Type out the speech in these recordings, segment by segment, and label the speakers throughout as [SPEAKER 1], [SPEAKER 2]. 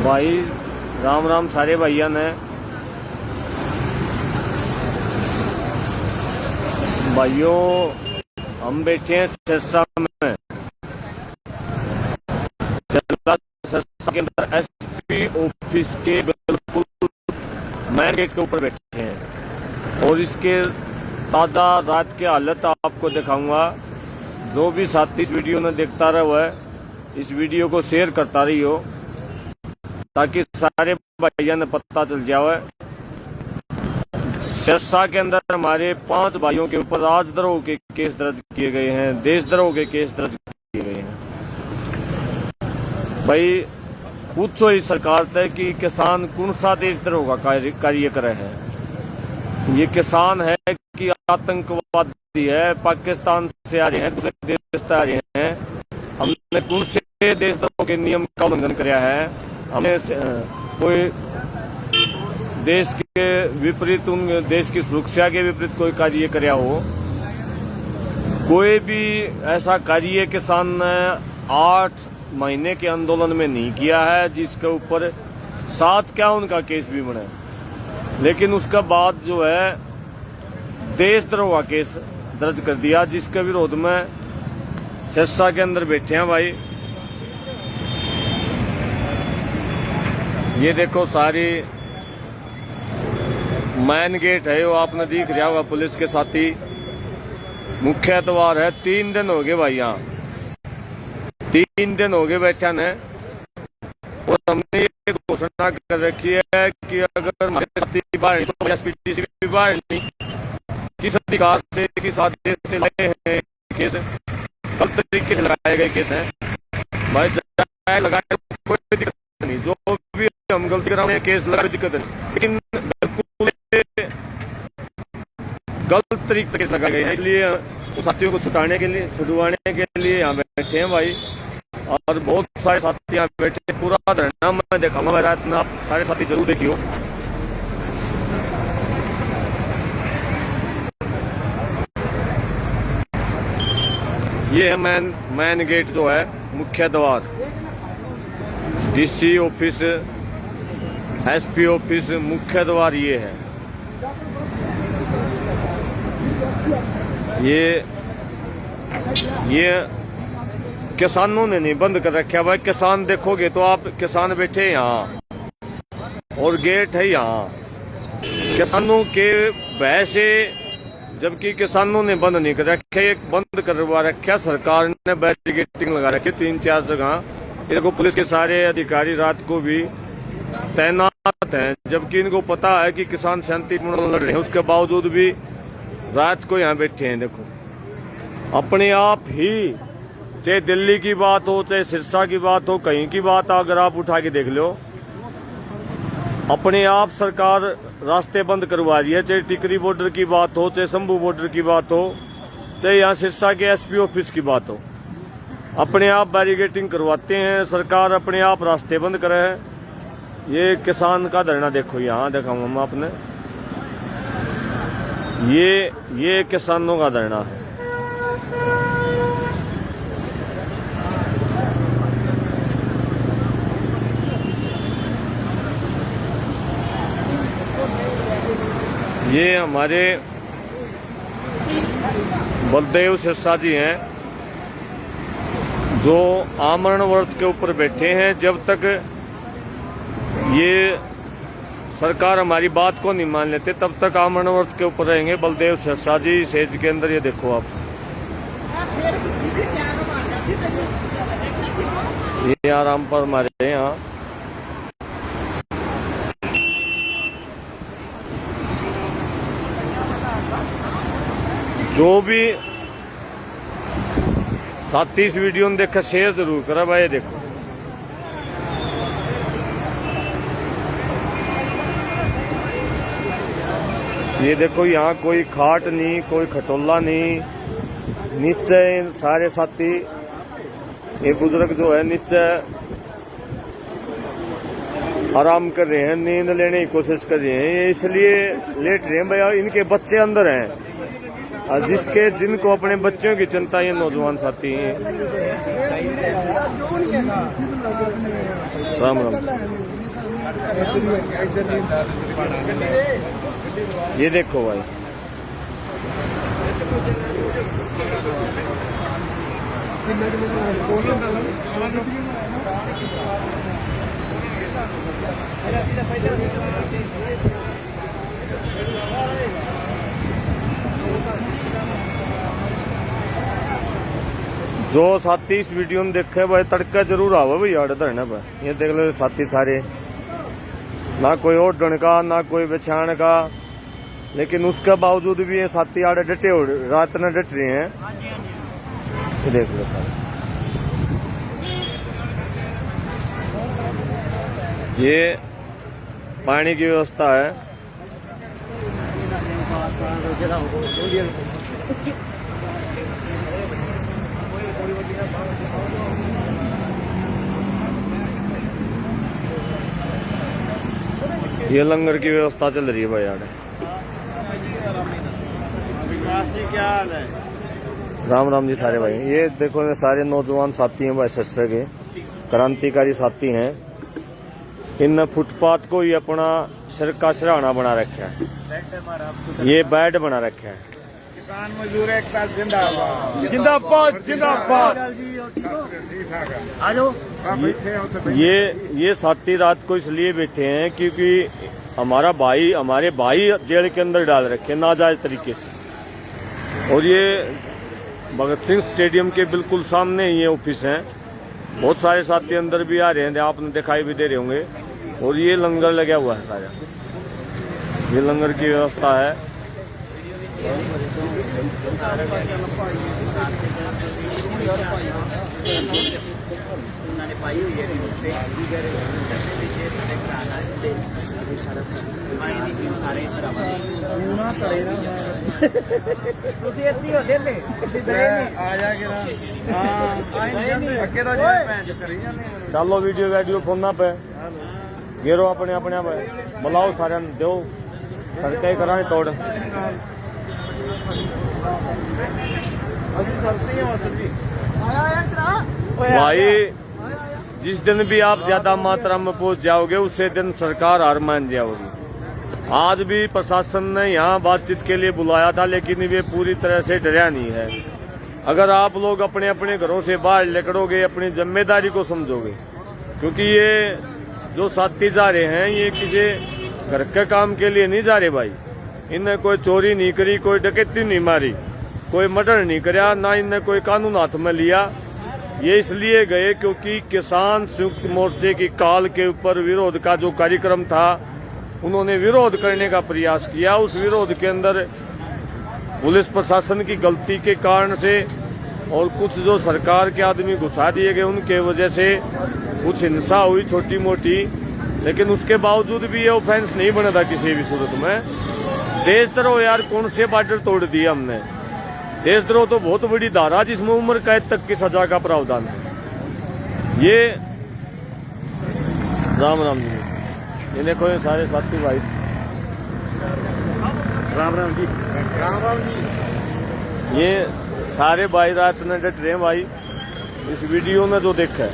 [SPEAKER 1] भाई राम राम सारे भाइयों ने। भाइयों हम बैठे हैं सिरसा में, सिरसा के अंदर एसपी ऑफिस के बिल्कुल मेन गेट के ऊपर बैठे हैं और इसके ताज़ा रात की हालत आपको दिखाऊंगा। जो भी साथी इस वीडियो ने देखता रहा हुआ है, इस वीडियो को शेयर करता रही हो ताकि सारे भाइयों ने पता चल जाए। सिरसा के अंदर हमारे 5 भाइयों के ऊपर राजद्रोह के केस दर्ज किए गए हैं, देशद्रोह के केस दर्ज किए गए हैं। भाई पूछो इस सरकार से कि किसान कौन सा देशद्रोह का कार्य करे है। ये किसान है कि आतंकवादी है, पाकिस्तान से आ रहे हैं, दूसरे देश से आ रहे हैं। हमने कौन से देशद्रोह के नियम का उल्लंघन किया है? हमने कोई देश के विपरीत, देश की सुरक्षा के विपरीत कोई कार्य किया हो? कोई भी ऐसा कार्य किसान ने 8 महीने के आंदोलन में नहीं किया है जिसके ऊपर 7 क्या उनका केस भी बने। लेकिन उसके बाद जो है देशद्रोह का केस दर्ज कर दिया, जिसके विरोध में सिरसा के अंदर बैठे हैं भाई। ये देखो सारी मेन गेट है, वो आपने दिख रहा होगा पुलिस के साथी। मुख्य द्वार है। 3 दिन हो गए भाई, यहाँ 3 दिन हो गए बैठा ने। और हमने ये घोषणा कर रखी है कि अगर हमारे साथी बाहर तो एसपीटीसी भी बाहर नहीं, किस अधिकार से, किस आदेश से लाए हैं केस, गलत तरीके से लगाए गए केस हैं भाई। लगाए कोई दिक्कत नहीं, जो भी हम गलती करा रहे केस लगा दिक्कत नहीं, लेकिन गलत तरीके से केस लगाए गए हैं। इसलिए साथियों को छुड़वाने के लिए यहाँ बैठे हैं भाई। और बहुत सारे साथी यहाँ बैठे, पूरा धरना मैं दिखाऊंगा रात में, आप सारे साथी जरूर देखियो। ये है मेन गेट जो है, मुख्य द्वार, डीसी ऑफिस, एसपी ऑफिस, मुख्य द्वार ये है। ये किसानों ने नहीं बंद कर रखा भाई। किसान देखोगे तो आप, किसान बैठे यहाँ और गेट है यहाँ किसानों के भय से, जबकि किसानों ने बंद नहीं कर रखा। एक बंद करवा रखा सरकार ने, बैरिकेडिंग लगा रखी 3-4 जगह। इनको पुलिस के सारे अधिकारी रात को भी तैनात हैं, जबकि इनको पता है कि किसान शांतिपूर्ण लड़ रहे हैं, उसके बावजूद भी रात को यहाँ बैठे हैं। देखो अपने आप ही, चाहे दिल्ली की बात हो, चाहे सिरसा की बात हो, कहीं की बात अगर आप उठा के देख लो, अपने आप सरकार रास्ते बंद करवा रही है। चाहे टिकरी बॉर्डर की बात हो, चाहे शंभू बॉर्डर की बात हो, चाहे यहाँ सिरसा के एसपी ऑफिस की बात हो, अपने आप बैरिकेडिंग करवाते हैं सरकार, अपने आप रास्ते बंद करे है। ये किसान का धरना देखो, यहाँ दिखाऊंगा मैं आपने। ये किसानों का धरना है। ये हमारे बलदेव सिरसा जी हैं जो आमरण व्रत के ऊपर बैठे हैं। जब तक ये सरकार हमारी बात को नहीं मान लेते तब तक आमरण व्रत के ऊपर रहेंगे बलदेव सिरसा जी। सेज के अंदर ये देखो आप, ये आराम पर हमारे यहाँ जो भी साथी इस वीडियो में देखा शेयर जरूर करा भाई। देखो ये देखो, यहाँ कोई खाट नहीं, कोई खटोला नहीं, नीचे सारे साथी, ये बुजुर्ग जो है नीचे आराम कर रहे हैं, नींद लेने की कोशिश कर रहे हैं। ये इसलिए लेट रहे हैं भैया, इनके बच्चे अंदर हैं, और जिनको अपने बच्चों की चिंता ये नौजवान साथी हैं। राम राम। ये देखो भाई, जो साथी इस वीडियो में देखे भाई तड़का जरूर आवे भाई आड़े धरने पर। ये देख लो साथी सारे, ना कोई ओढ़ने का ना कोई बिछाने का, लेकिन उसके बावजूद भी ये साथी आड़े डटे हो रात में डट रहे हैं। ये देख लो सारे, ये पानी की व्यवस्था है। ये लंगर की व्यवस्था चल रही है भाई यार। क्या हाल है? राम राम जी सारे भाई। ये देखो ये सारे नौजवान साथी हैं भाई, सस्ते के क्रांतिकारी साथी हैं। इन फुटपाथ को ही अपना सर का सराहना बना रखा है, ये बेड बना रखा है।
[SPEAKER 2] किसान मजदूर एकता जिंदाबाद
[SPEAKER 1] जिंदाबाद जिंदाबाद। ये साथी रात को इसलिए बैठे हैं क्योंकि हमारे भाई जेल के अंदर डाल रखे नाजायज तरीके से। और ये भगत सिंह स्टेडियम के बिल्कुल सामने ही ये ऑफिस है। बहुत सारे साथी अंदर भी आ रहे हैं, आपने दिखाई भी दे रहे होंगे। और ये लंगर लगा हुआ है सारा, ये लंगर की व्यवस्था है। डालो वीडियो फोन पे गेरो अपने अपने बुलाओ सारे दो सड़कें कराए तोड़। भाई जिस दिन भी आप ज्यादा मात्रा में पहुंच जाओगे उसे दिन सरकार हार मान जाओगी। आज भी प्रशासन ने यहाँ बातचीत के लिए बुलाया था, लेकिन वे पूरी तरह से डरा नहीं है। अगर आप लोग अपने अपने घरों से बाहर निकलोगे, अपनी जिम्मेदारी को समझोगे, क्योंकि ये जो साथी जा रहे हैं ये किसी घर के काम के लिए नहीं जा रहे भाई। इनने कोई चोरी नहीं करी, कोई डकैती नहीं मारी, कोई मर्डर नहीं कराया, ना इनने कोई कानून हाथ में लिया। ये इसलिए गए क्योंकि किसान संयुक्त मोर्चे की काल के ऊपर विरोध का जो कार्यक्रम था, उन्होंने विरोध करने का प्रयास किया। उस विरोध के अंदर पुलिस प्रशासन की गलती के कारण से और कुछ जो सरकार के आदमी घुसा दिए गए उनके वजह से कुछ हिंसा हुई छोटी मोटी, लेकिन उसके बावजूद भी ये ऑफेंस नहीं बना था किसी भी सूरत में। देशद्रोह यार कौन से बॉर्डर तोड़ दिया हमने? देशद्रोह तो बहुत बड़ी धारा जिसमें उम्र कैद तक की सजा का प्रावधान है। ये राम राम जी, ये देखो ये सारे साथी भाई, राम राम जी, राम राम जी। ये सारे भाई रात में डट रहे हैं भाई। इस वीडियो में जो देखा है,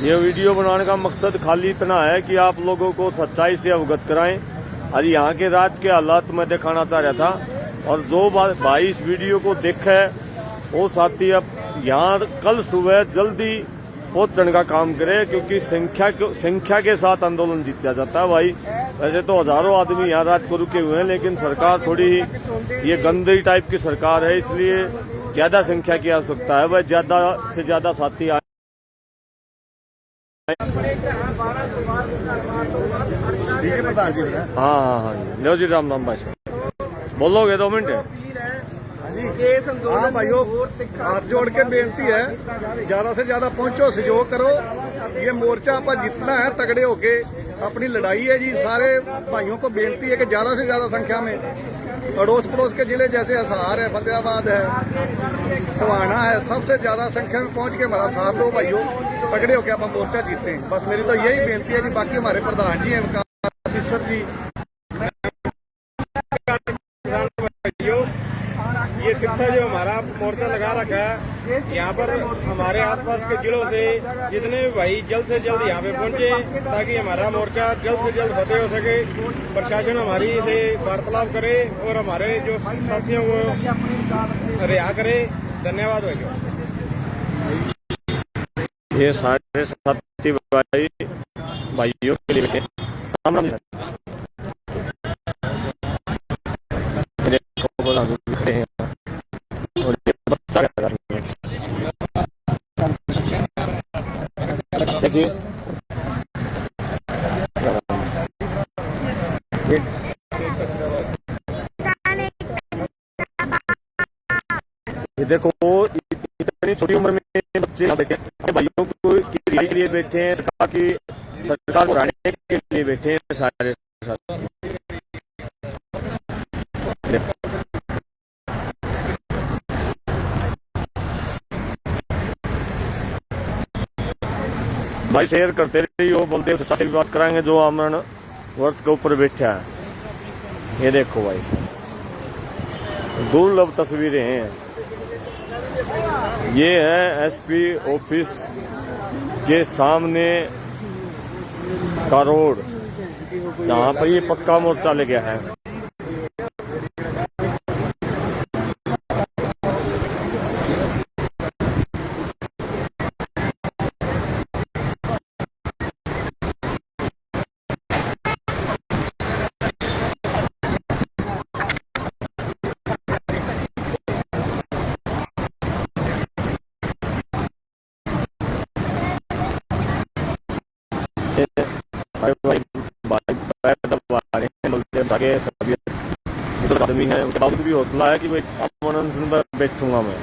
[SPEAKER 1] ये वीडियो बनाने का मकसद खाली इतना है कि आप लोगों को सच्चाई से अवगत कराएं। और यहाँ के रात के हालात मैं दिखाना चाह रहा था। और जो भाई इस वीडियो को देखा है वो साथी अब यहाँ कल सुबह जल्दी पहुंचने का काम करे, क्योंकि संख्या के साथ आंदोलन जीता जाता है भाई। वैसे तो हजारों आदमी यहाँ रात को रुके हुए हैं, लेकिन सरकार थोड़ी ही ये गंदी टाइप की सरकार है, इसलिए ज्यादा संख्या की आवश्यकता है भाई। ज्यादा से ज्यादा साथी आए। हाँ, लो जी राम राम भाई, बोलोगे 2 मिनट?
[SPEAKER 2] हाँ भाइयों, हाथ जोड़ के बेनती है, ज्यादा से ज्यादा पहुंचो, सहयोग करो। ये मोर्चा आप जितना है तगड़े होके अपनी लड़ाई है जी। सारे भाइयों को बेनती है कि ज्यादा से ज्यादा संख्या में अड़ोस पड़ोस के जिले जैसे हिसार है, फतेहाबाद है, सवाना है, सबसे ज्यादा संख्या में पहुंच के हमारा साथ दो भाइयों, तगड़े होके आप मोर्चा जीते हैं। बस मेरी तो यही बेनती है जी। बाकी हमारे प्रधान जी हैं विकास जी, ये सिर्फ
[SPEAKER 3] से जो हमारा मोर्चा लगा रखा है, यहाँ पर हमारे आसपास के जिलों से जितने भी भाई जल्द से जल्द यहाँ पे पहुंचे ताकि हमारा मोर्चा जल्द से जल्द फतेह हो सके। प्रशासन हमारी से वार्तालाप करे और हमारे जो साथियों को रिहा करे। धन्यवाद भाइयों।
[SPEAKER 1] ये सारे साथी भाइयों के लिए बैठे हैं और ये बच्चा क्या कर रहे हैं। देखिए ये देखो इतनी छोटी उम्र में बच्चे यहाँ बैठे हैं, भाइयों को की रिहाई के लिए बैठे हैं, सरकार को हटाने के लिए बैठे हैं सारे साथ। भाई शेयर करते रहिए, बोलते हैं से बात कराएंगे जो आमरण वर्त के ऊपर बैठा है। ये देखो भाई दुर्लभ तस्वीरें हैं। ये है एसपी ऑफिस के सामने का रोड, जहाँ पर ये पक्का मोर्चा ले गया है। आदमी है, उसके बावजूद भी हौसला है कि भाई अमन पर बैठूंगा मैं।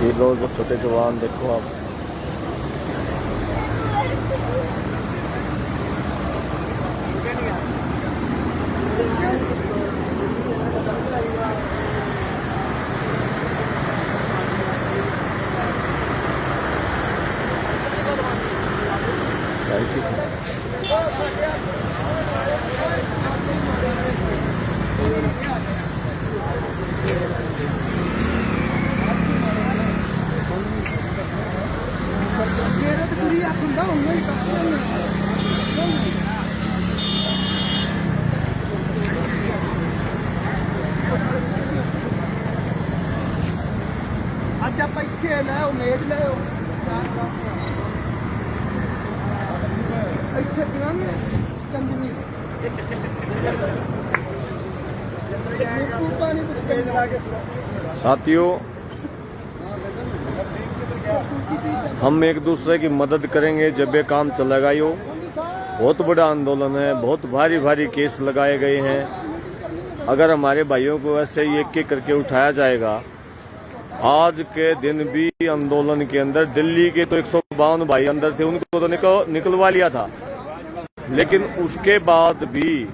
[SPEAKER 1] ये लोग छोटे जवान देखो आप,
[SPEAKER 4] ਅੱਜ ਆਪਾਂ ਇੱਥੇ ਲੈ ਉਹ ਮੇਜ਼ ਲੈ ਉਹ ਇੱਥੇ ਪੀਵਾਂਗੇ ਕੰਜਨੀ नींबू पानी कुछ कंजरा के
[SPEAKER 1] साथियों हम एक दूसरे की मदद करेंगे जब ये काम चलेगा। यो बहुत बड़ा आंदोलन है, बहुत भारी भारी केस लगाए गए हैं। अगर हमारे भाइयों को ऐसे ही एक एक करके उठाया जाएगा, आज के दिन भी आंदोलन के अंदर दिल्ली के तो 152 भाई अंदर थे, उनको तो निकलवा लिया था, लेकिन उसके बाद भी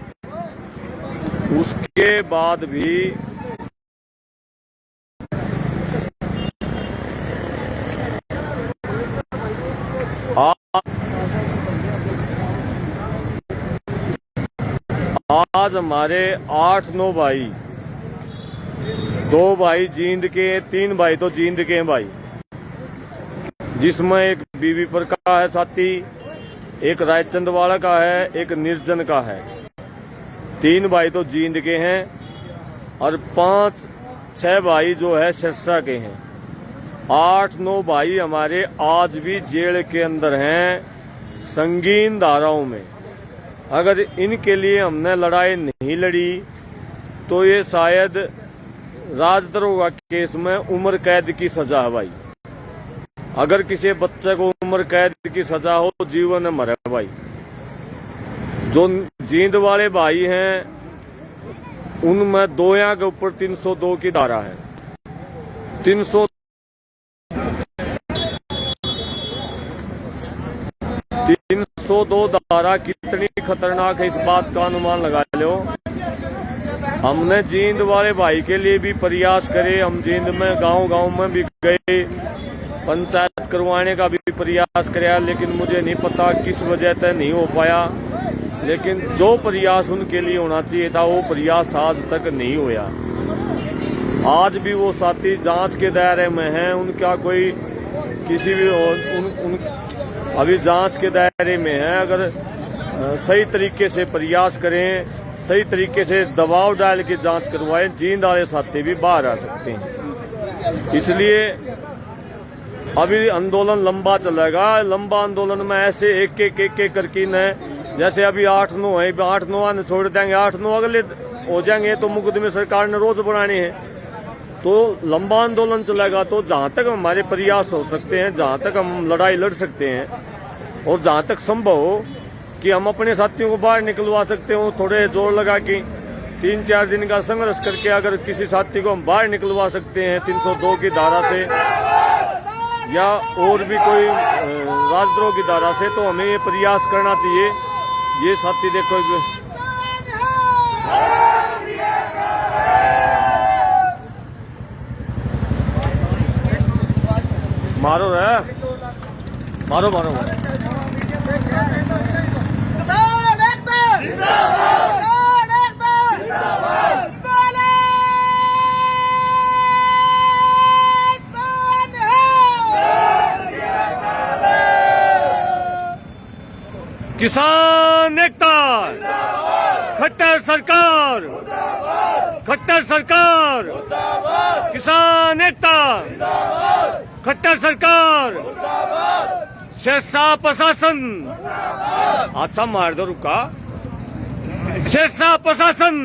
[SPEAKER 1] आज हमारे 8-9 भाई, 2 भाई जींद के, 3 भाई तो जींद के हैं भाई, जिसमें एक बीवी पर का है साथी, एक रायचंद वाला का है, एक निर्जन का है। 3 भाई तो जींद के हैं और 5-6 भाई जो है सिरसा के हैं। 8-9 भाई हमारे आज भी जेल के अंदर हैं संगीन धाराओं में। अगर इनके लिए हमने लड़ाई नहीं लड़ी तो ये शायद राजद्रोह केस में उम्र कैद की सजा है भाई। अगर किसी बच्चे को उम्र कैद की सजा हो तो जीवन मरे भाई। जो जींद वाले भाई हैं उनमें दोया के ऊपर 302 की धारा है। 302 धारा कितनी खतरनाक है इस बात का अनुमान लगा लो। हमने जींद वाले भाई के लिए भी प्रयास करे, हम जींद में गांव में भी गए, पंचायत करवाने का भी प्रयास किया, लेकिन मुझे नहीं पता किस वजह से नहीं हो पाया। लेकिन जो प्रयास उनके लिए होना चाहिए था वो प्रयास आज तक नहीं हुआ। आज भी वो साथी जांच के दायरे में हैं, उनका कोई किसी भी अभी जांच के दायरे में है। अगर सही तरीके से प्रयास करें, सही तरीके से दबाव डाल के जांच करवाएं, जींद वाले साथी भी बाहर आ सकते हैं। इसलिए अभी आंदोलन लंबा चलेगा। लंबा आंदोलन में ऐसे एक एक करके न, जैसे अभी 8-9 है, 8-9 ने छोड़ देंगे, 8-9 अगले हो जाएंगे तो मुकदमे सरकार ने रोज बनाने हैं। तो लंबा आंदोलन चलेगा तो जहां तक हमारे प्रयास हो सकते हैं, जहां तक हम लड़ाई लड़ सकते हैं और जहां तक संभव हो कि हम अपने साथियों को बाहर निकलवा सकते हो, थोड़े जोर लगा के 3-4 दिन का संघर्ष करके अगर किसी साथी को हम बाहर निकलवा सकते हैं 302 की धारा से या और भी कोई राजद्रोह की धारा से, तो हमें ये प्रयास करना चाहिए। ये साथी देखो मारो रे, मारो मारो मारो। किसान एकता, खट्टर सरकार, खट्टर सरकार, किसान एकता, खट्टर सरकार, शेरशाह प्रशासन, अच्छा मार दो रुका, शेरशाह प्रशासन,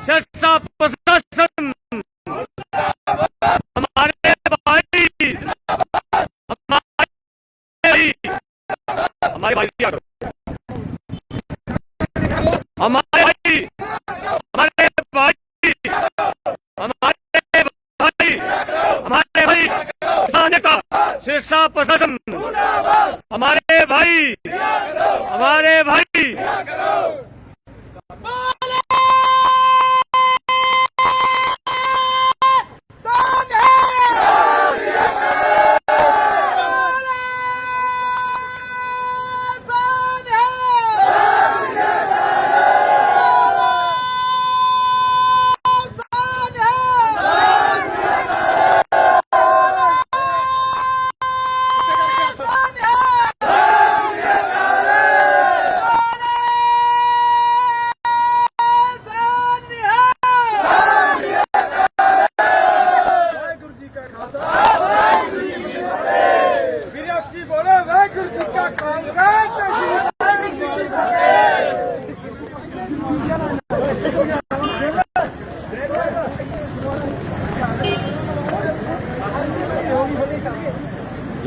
[SPEAKER 1] शेरशाह प्रशासन, हमारे भाई, हमारे भाई, हमारे भाई, हमारे भाई, हमारे भाई, हमारे भाई, किसान का शेरशाह प्रशासन, हमारे भाई, हमारे भाई,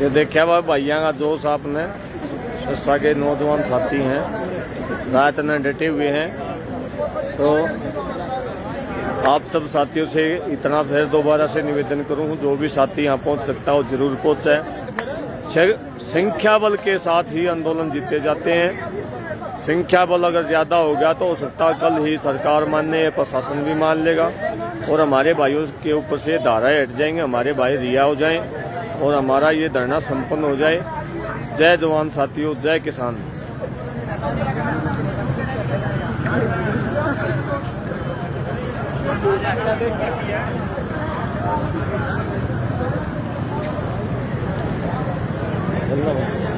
[SPEAKER 1] ये देखा भाई भाइयों का जोश आपने, सिरसा के नौजवान साथी हैं, रात में डटे हुए हैं। तो आप सब साथियों से इतना फिर दोबारा से निवेदन करूं, जो भी साथी यहाँ पहुंच सकता हो जरूर पहुंचे। संख्या बल के साथ ही आंदोलन जीते जाते हैं। संख्या बल अगर ज्यादा हो गया तो हो सकता है कल ही सरकार मानने, प्रशासन भी मान लेगा और हमारे भाइयों के ऊपर से धाराएं हट जाएंगे, हमारे भाई रिहा हो जाएं और हमारा ये धरना संपन्न हो जाए। जय जवान साथियों, जय किसान। धन्यवाद।